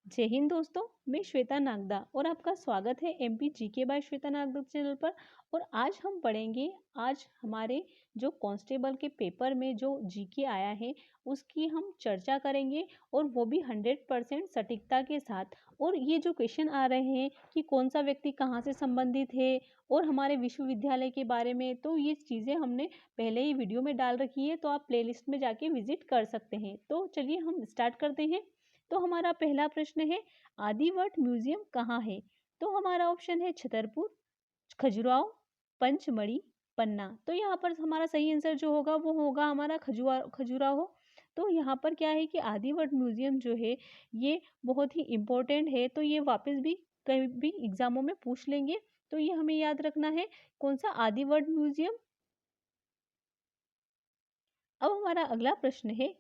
जय हिंद दोस्तों। मैं श्वेता नागदा और आपका स्वागत है MP GK by Shweta Nagda channel पर। और आज हम पढ़ेंगे, आज हमारे जो कांस्टेबल के पेपर में जो जीके आया है उसकी हम चर्चा करेंगे, और वो भी 100% सटीकता के साथ। और ये जो क्वेश्चन आ रहे हैं कि कौन सा व्यक्ति कहाँ से संबंधित है और हमारे विश्वविद्यालय के बारे में, तो ये चीज़ें हमने पहले ही वीडियो में डाल रखी है, तो आप प्लेलिस्ट में जाके विजिट कर सकते हैं। तो चलिए हम स्टार्ट करते हैं। तो हमारा पहला प्रश्न है, आदिवर्ट म्यूजियम कहाँ है? तो हमारा ऑप्शन है छतरपुर, खजुराहो, पंचमढ़ी, पन्ना। तो यहाँ पर हमारा सही आंसर जो होगा वो होगा हमारा खजुराहो। तो यहाँ पर क्या है कि आदिवर्ट म्यूजियम जो है ये बहुत ही इम्पोर्टेंट है, तो ये वापस भी कहीं भी एग्जामों में पूछ लेंगे, तो ये हमें याद रखना है। कौन सा? आदिवर्ट म्यूजियम। अब हमारा अगला प्रश्न है,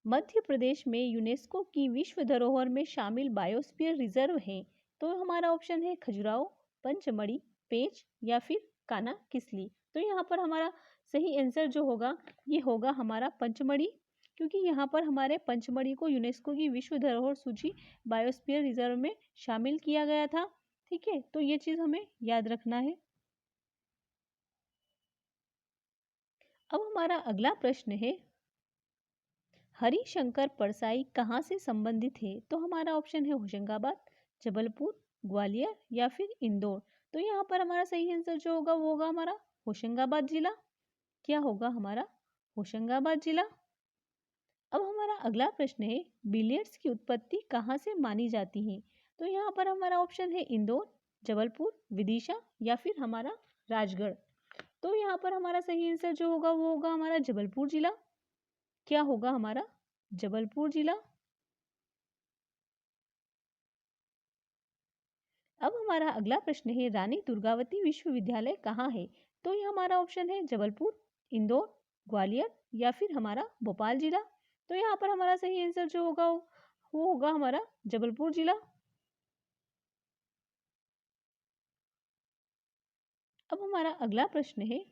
मध्य प्रदेश में यूनेस्को की विश्व धरोहर में शामिल बायोस्फीयर रिजर्व है। तो हमारा ऑप्शन है खजुराहो, पंचमढ़ी, पेंच या फिर कान्हा किसली। तो यहाँ पर हमारा सही आंसर जो होगा ये होगा हमारा पंचमढ़ी, क्योंकि यहाँ पर हमारे पंचमढ़ी को यूनेस्को की विश्व धरोहर सूची बायोस्फीयर रिजर्व में शामिल किया गया था। ठीक है, तो ये चीज हमें याद रखना है। अब हमारा अगला प्रश्न है, हरिशंकर परसाई कहाँ से संबंधित है? तो हमारा ऑप्शन है होशंगाबाद, जबलपुर, ग्वालियर या फिर इंदौर। तो यहाँ पर हमारा सही आंसर जो होगा वो होगा हमारा होशंगाबाद जिला। क्या होगा हमारा? होशंगाबाद जिला। अब हमारा अगला प्रश्न है, बिलियर्ड्स की उत्पत्ति कहाँ से मानी जाती है? तो यहाँ पर हमारा ऑप्शन है इंदौर, जबलपुर, विदिशा या फिर हमारा राजगढ़। तो यहाँ पर हमारा सही आंसर जो होगा वो होगा हमारा जबलपुर जिला। क्या होगा हमारा? जबलपुर जिला। अब हमारा अगला प्रश्न है, रानी दुर्गावती विश्वविद्यालय कहाँ है? तो ये हमारा ऑप्शन है जबलपुर, इंदौर, ग्वालियर या फिर हमारा भोपाल जिला। तो यहाँ पर हमारा सही आंसर जो होगा वो होगा हमारा जबलपुर जिला। अब हमारा अगला प्रश्न है,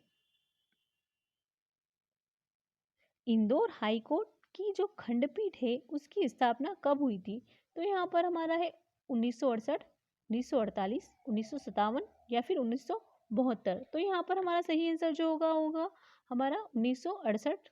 इंदौर हाई कोर्ट की जो खंडपीठ है उसकी स्थापना कब हुई थी? तो यहाँ पर हमारा है 1968, 1948, 1957 या फिर 1972। तो यहाँ पर हमारा सही आंसर जो होगा होगा हमारा 1968।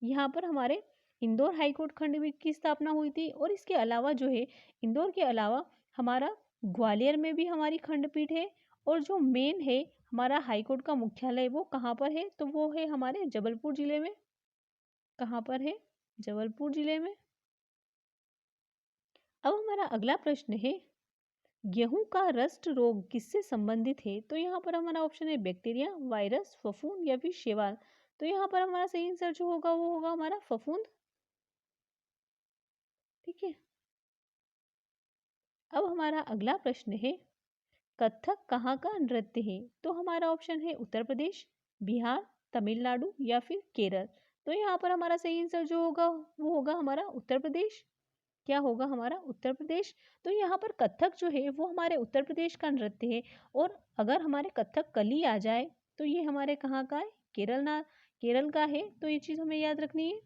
यहाँ पर हमारे इंदौर हाईकोर्ट खंडपीठ की स्थापना हुई थी। और इसके अलावा जो है, इंदौर के अलावा हमारा ग्वालियर में भी हमारी खंडपीठ है। और जो मेन है हमारा हाईकोर्ट का मुख्यालय वो कहाँ पर है? तो वो है हमारे जबलपुर जिले में। कहाँ पर है? जबलपुर जिले में। अब हमारा अगला प्रश्न है, गेहूं का रस्ट रोग किससे संबंधित है? तो यहाँ पर हमारा ऑप्शन है बैक्टीरिया, वायरस, फफूंद या फिर शैवाल। तो यहाँ पर हमारा सही आंसर जो होगा वो होगा हमारा फफूंद। ठीक है। अब हमारा अगला प्रश्न है, कथक कहाँ का नृत्य है? तो हमारा ऑप्शन है उत्तर प्रदेश, बिहार, तमिलनाडु या फिर केरल। तो यहाँ पर हमारा सही आंसर जो होगा वो होगा हमारा उत्तर प्रदेश। क्या होगा हमारा? उत्तर प्रदेश। तो यहाँ पर कथक जो है वो हमारे उत्तर प्रदेश का नृत्य है। और अगर हमारे कथक कली आ जाए तो ये हमारे कहाँ का है? केरल का है। तो ये चीज हमें याद रखनी है।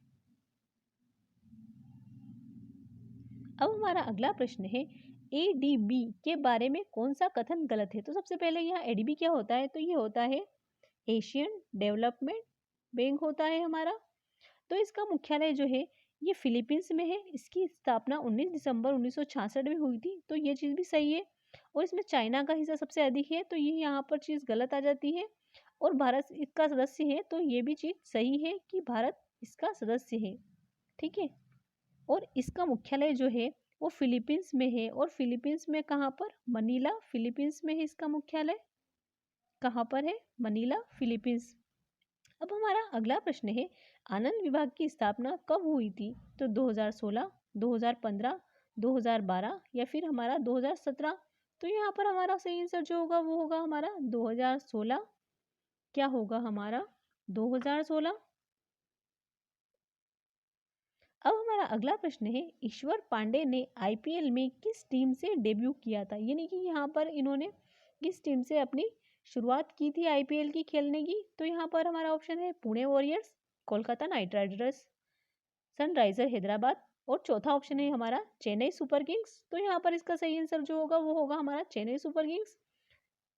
अब हमारा अगला प्रश्न है, एडीबी के बारे में कौन सा कथन गलत है? तो सबसे पहले यहाँ एडीबी क्या होता है? तो ये होता है एशियन डेवलपमेंट बैंक होता है हमारा। तो इसका मुख्यालय जो है ये फिलीपींस में है। इसकी स्थापना 19 दिसंबर 1966 में हुई थी। तो ये चीज़ भी सही है। और इसमें चाइना का हिस्सा सबसे अधिक है, तो ये यहाँ पर चीज़ गलत आ जाती है। और भारत इसका सदस्य है, तो ये भी चीज़ सही है कि भारत इसका सदस्य है। ठीक है। और इसका मुख्यालय जो है वो फिलीपींस में है। और फिलीपींस में कहाँ पर? मनीला, फिलीपींस में है इसका मुख्यालय। कहाँ पर है? Manila, Philippines. अब हमारा अगला प्रश्न है, आनंद विभाग की स्थापना कब हुई थी? तो 2016, 2015, 2012 या फिर हमारा 2017। तो यहाँ पर हमारा सही आंसर जो होगा वो होगा हमारा 2016। क्या होगा हमारा? 2016। अब हमारा अगला प्रश्न है, ईश्वर पांडे ने आईपीएल में किस टीम से डेब्यू किया था? यानी कि यहाँ पर इन्होंने किस टीम से अपनी शुरुआत की थी आईपीएल की खेलने की? तो यहाँ पर हमारा ऑप्शन है Pune warriors, Kolkata night Riders, Sunriser Hyderabad और चौथा ऑप्शन है हमारा चेन्नई सुपर किंग्स। तो यहाँ पर इसका सही आंसर जो होगा वो होगा हमारा चेन्नई सुपर किंग्स,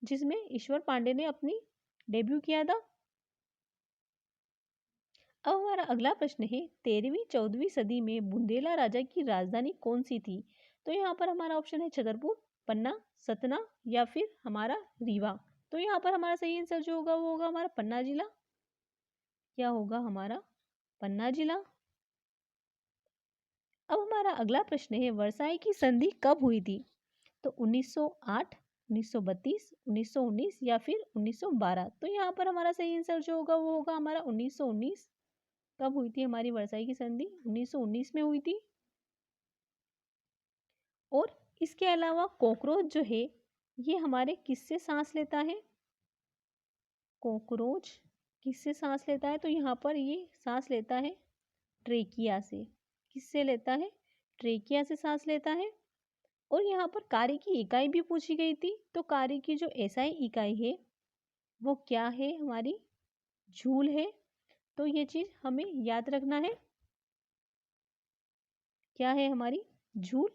जिसमें ईश्वर पांडे ने अपनी डेब्यू किया था। अब हमारा अगला प्रश्न है 13वीं-14वीं सदी में बुंदेला राजा की राजधानी कौन सी थी। तो यहाँ पर हमारा ऑप्शन है छतरपुर, पन्ना, सतना या फिर हमारा रीवा। तो यहाँ पर हमारा सही आंसर जो होगा वो होगा हमारा पन्ना जिला। क्या होगा हमारा पन्ना जिला। अब हमारा अगला प्रश्न है वर्साई की संधि कब हुई थी। तो 1908, 1932, 1919 या फिर 1912। तो यहाँ पर हमारा सही आंसर जो होगा वो होगा हमारा 1919। कब हुई थी हमारी वर्साई की संधि? 1919 में हुई थी। और इसके अलावा कॉकरोच जो है ये हमारे किससे सांस लेता है? कॉकरोच किससे सांस लेता है? तो यहाँ पर ये सांस लेता है ट्रेकिया से। किससे लेता है? ट्रेकिया से सांस लेता है। और यहाँ पर कार्य की इकाई भी पूछी गई थी। तो कार्य की जो एसआई इकाई है वो क्या है? हमारी जूल है। तो ये चीज हमें याद रखना है। क्या है? हमारी जूल।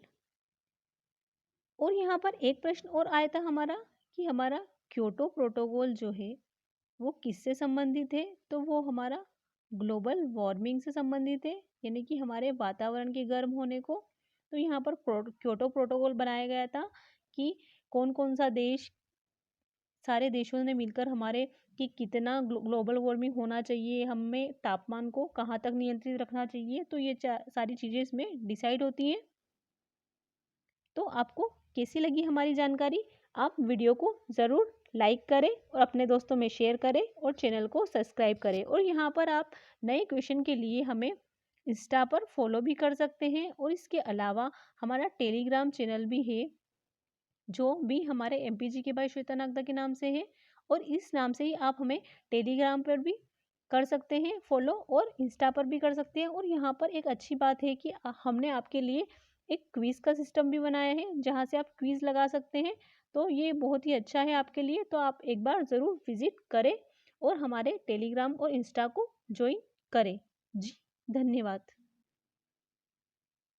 और यहाँ पर एक प्रश्न और आया था हमारा कि हमारा क्योटो प्रोटोकॉल जो है वो किससे संबंधित है। तो वो हमारा ग्लोबल वार्मिंग से संबंधित है, यानी कि हमारे वातावरण के गर्म होने को। तो यहाँ पर क्योटो प्रोटोकॉल बनाया गया था कि कौन कौन सा देश, सारे देशों ने मिलकर हमारे कि कितना ग्लोबल वार्मिंग होना चाहिए, हमें तापमान को कहाँ तक नियंत्रित रखना चाहिए। तो ये सारी चीज़ें इसमें डिसाइड होती हैं। तो आपको कैसी लगी हमारी जानकारी? आप वीडियो को ज़रूर लाइक करें और अपने दोस्तों में शेयर करें और चैनल को सब्सक्राइब करें। और यहाँ पर आप नए क्वेश्चन के लिए हमें इंस्टा पर फॉलो भी कर सकते हैं। और इसके अलावा हमारा टेलीग्राम चैनल भी है जो भी हमारे MPG के भाई श्वेता नागदा के नाम से है। और इस नाम से ही आप हमें टेलीग्राम पर भी कर सकते हैं फॉलो और इंस्टा पर भी कर सकते हैं। और यहाँ पर एक अच्छी बात है कि हमने आपके लिए एक क्विज़ का सिस्टम भी बनाया है जहाँ से आप क्विज़ लगा सकते हैं। तो ये बहुत ही अच्छा है आपके लिए। तो आप एक बार ज़रूर विज़िट करें और हमारे टेलीग्राम और इंस्टा को ज्वाइन करें। जी धन्यवाद।